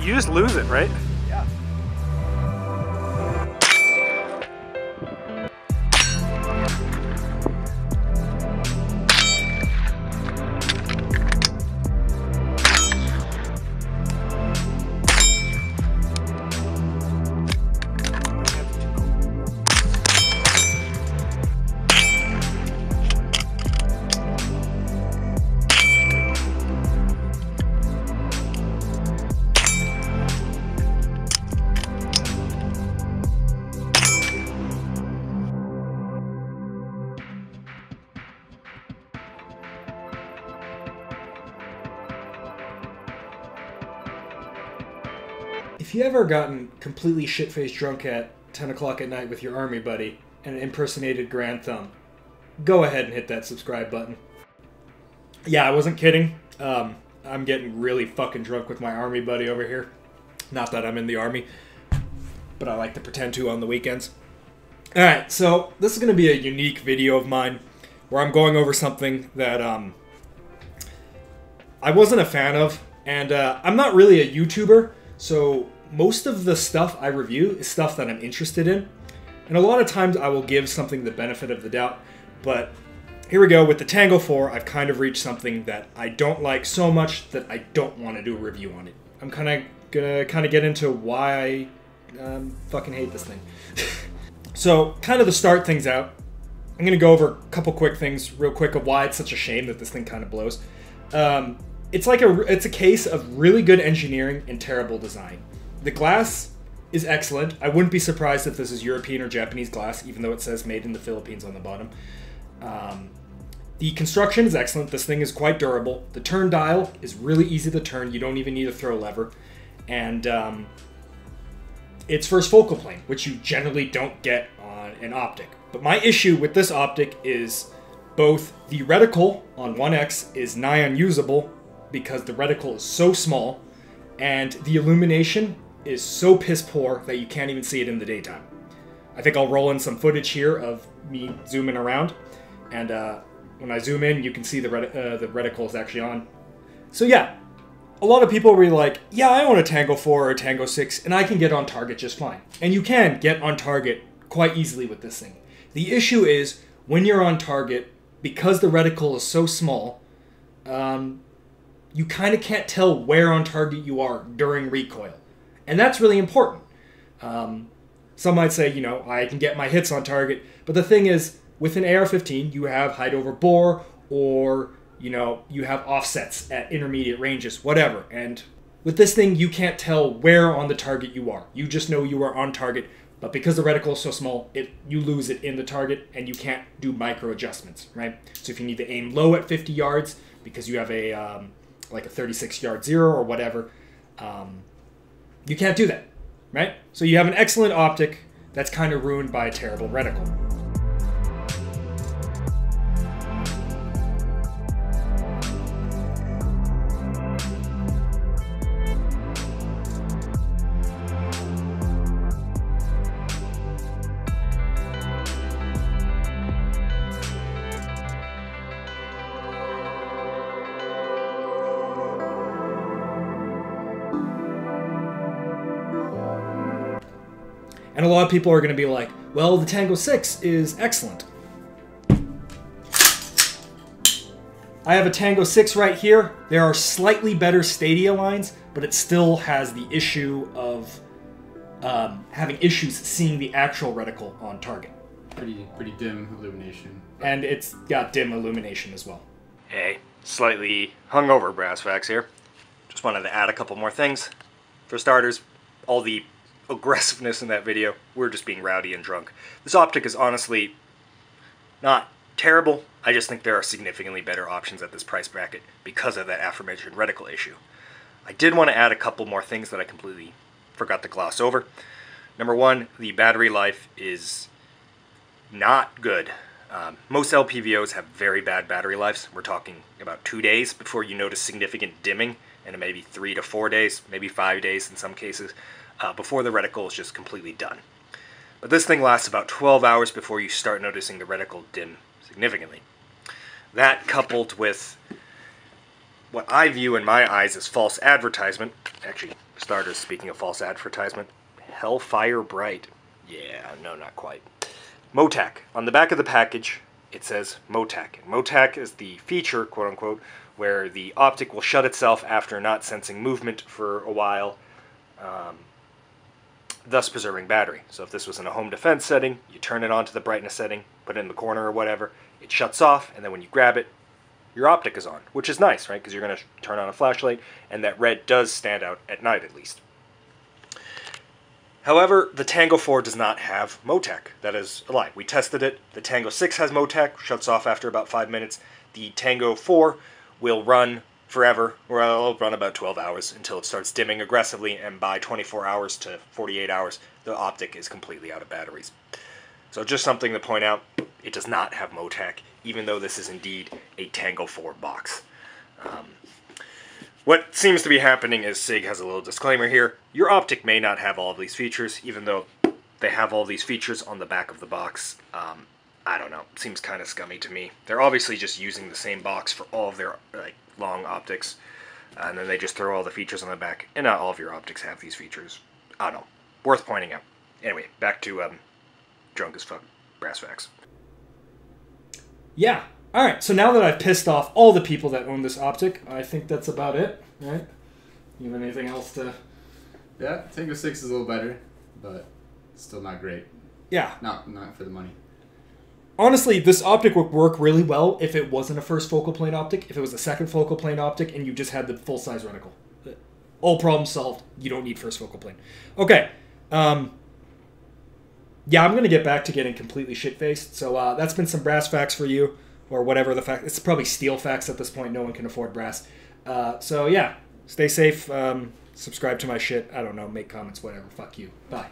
You just lose it, right? Yeah. If you ever gotten completely shit-faced drunk at 10 o'clock at night with your army buddy and impersonated Grand Thumb, go ahead and hit that subscribe button. Yeah, I wasn't kidding. I'm getting really fucking drunk with my army buddy over here. Not that I'm in the army, but I like to pretend to on the weekends. Alright, so this is going to be a unique video of mine where I'm going over something that I wasn't a fan of, and I'm not really a YouTuber, so most of the stuff I review is stuff that I'm interested in, and a lot of times I will give something the benefit of the doubt, but here we go. With the Tango 4, I've kind of reached something that I don't like so much that I don't want to do a review on it. I'm kind of gonna get into why I fucking hate this thing. So, kind of to start things out, I'm gonna go over a couple quick things real quick of why it's such a shame that this thing kind of blows. It's a case of really good engineering and terrible design. The glass is excellent. I wouldn't be surprised if this is European or Japanese glass, even though it says made in the Philippines on the bottom. The construction is excellent. This thing is quite durable. The turn dial is really easy to turn. You don't even need to throw a lever. And it's first focal plane, which you generally don't get on an optic. But my issue with this optic is both the reticle on 1X is nigh unusable because the reticle is so small, and the illumination is so piss poor that you can't even see it in the daytime. I think I'll roll in some footage here of me zooming around, and when I zoom in, you can see the reticle is actually on. So yeah, a lot of people were like, yeah, I own a Tango 4 or a Tango 6, and I can get on target just fine. And you can get on target quite easily with this thing. The issue is, when you're on target, because the reticle is so small, you kind of can't tell where on target you are during recoil. And that's really important. Some might say, you know, I can get my hits on target, but the thing is, with an AR-15, you have height over bore, or, you know, you have offsets at intermediate ranges, whatever. And with this thing, you can't tell where on the target you are. You just know you are on target, but because the reticle is so small, you lose it in the target, and you can't do micro adjustments, right? So if you need to aim low at 50 yards, because you have a like a 36-yard zero or whatever, you can't do that, right? So you have an excellent optic that's kind of ruined by a terrible reticle. And a lot of people are going to be like, well, the Tango 6 is excellent. I have a Tango 6 right here. There are slightly better stadia lines, but it still has the issue of having issues seeing the actual reticle on target. Pretty dim illumination. And it's got dim illumination as well. Hey, slightly hungover brass facts here. Just wanted to add a couple more things. For starters, all the aggressiveness in that video, we're just being rowdy and drunk. This optic is honestly not terrible. I just think there are significantly better options at this price bracket because of that aforementioned reticle issue. I did want to add a couple more things that I completely forgot to gloss over. Number one, the battery life is not good. Most LPVOs have very bad battery lives. We're talking about 2 days before you notice significant dimming, and maybe 3 to 4 days, maybe 5 days in some cases, before the reticle is just completely done. But this thing lasts about 12 hours before you start noticing the reticle dim significantly. That, coupled with what I view in my eyes as false advertisement. Actually, for starters, speaking of false advertisement, Hellfire Bright. Yeah, no, not quite. Motac. On the back of the package, it says Motac. And Motac is the feature, quote unquote, where the optic will shut itself after not sensing movement for a while, thus preserving battery. So if this was in a home defense setting, you turn it on to the brightness setting, put it in the corner or whatever, it shuts off, and then when you grab it, your optic is on, which is nice, right? Because you're going to turn on a flashlight, and that red does stand out at night at least. However, the Tango 4 does not have Motac. That is a lie. We tested it. The Tango 6 has Motac, shuts off after about 5 minutes. The Tango 4 will run forever, or it'll run about 12 hours until it starts dimming aggressively, and by 24 hours to 48 hours, the optic is completely out of batteries. So just something to point out, it does not have Motac, even though this is indeed a Tango 4 box. What seems to be happening is Sig has a little disclaimer here. Your optic may not have all of these features, even though they have all these features on the back of the box. I don't know. Seems kind of scummy to me. They're obviously just using the same box for all of their long optics, and then they just throw all the features on the back, and not all of your optics have these features. I don't know. Worth pointing out. Anyway, back to drunk as fuck brass facts. Yeah. All right. So now that I've pissed off all the people that own this optic, I think that's about it. Right? You have anything else to? Yeah, Tango 6 is a little better, but still not great. Yeah. Not for the money. Honestly, this optic would work really well if it wasn't a first focal plane optic. If it was a second focal plane optic and you just had the full size reticle, all problems solved. You don't need first focal plane. Okay. Yeah, I'm going to get back to getting completely shit-faced. So that's been some brass facts for you, or whatever the fact. It's probably steel facts at this point. No one can afford brass. So yeah, stay safe. Subscribe to my shit. I don't know. Make comments, whatever. Fuck you. Bye.